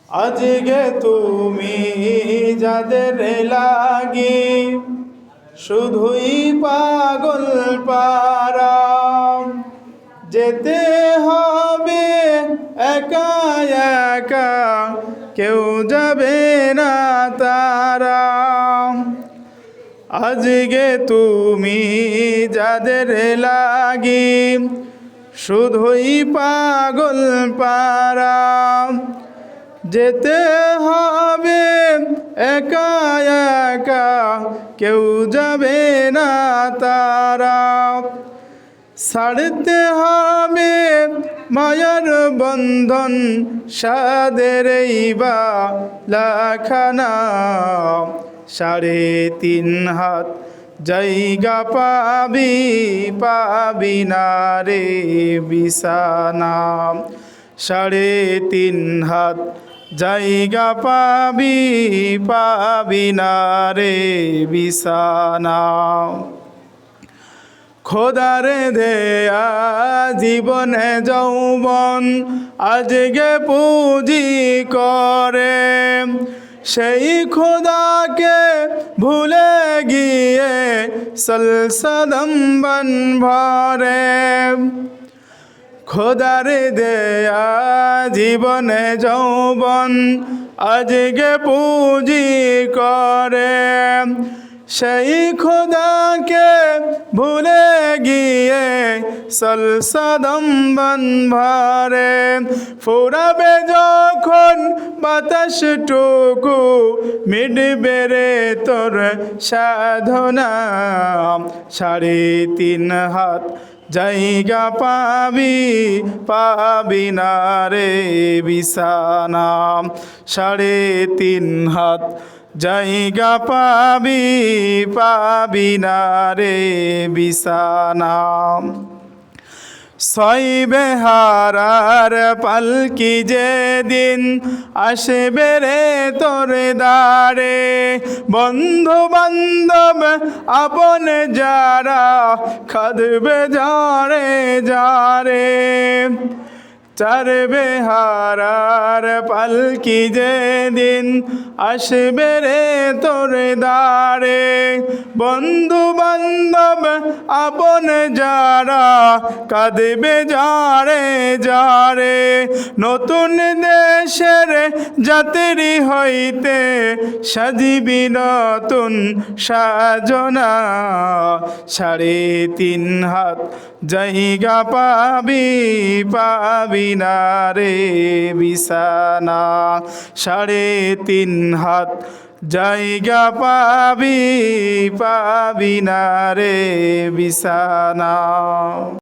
আজকে তুমি যাদের লাগি শুধুই পাগল পারা, যেতে হবে একা একা, কেউ যাবে না তারা। আজকে তুমি যাদের লাগি শুধুই পাগল পারা, যেতে হবে একা একা, কেউ যাবে না তারা। ছাড়তে হবে মায়ার বন্ধন, সাদের বালাখানা। 3.5 হাত জায়গা পাবি, পাবি না রে বিছানা। 3.5 হাত জায়গা পাবি, পাবি না রে বিছানা। খোদারে দেয়া জীবনে যৌবন আজকে পুঁজি করে, সেই খোদাকে ভুলে গিয়ে সলসদম বন ভরে। খোদারে দেয়া জীবনে যৌবন আজকে পুঁজি করে, সেই খোদাকে ভুলে গিয়ে সলসদম বন ভরে। ফুরাবে যখন বাতাসটুকু, মিটবে রে তোর সাধনা। 3.5 হাত জায়গা পাবি, পাবি না রে বিছানা। 3.5 হাত জায়গা পাবি, পাবি না রে বিছানা। 6 বেহারার পালকি যেদিন আসবে রে তোর দ্বারে, বন্ধু বান্ধব আপন যারা খাদবে যারে যারে। 4 বেহারার পালকি যেদিন আসবে রে তোর দ্বারে, বন্ধু বান্ধব আপন যারা কাঁদবে যারে যারে। নতুন দেশের যাত্রী হইতে সাজিবি নতুন সাজনা। 3.5 হাত জায়গা পাবি, পাবি না রে বিছানা। 3.5 হাত জায়গা পাবি, পাবি না রে বিছানা।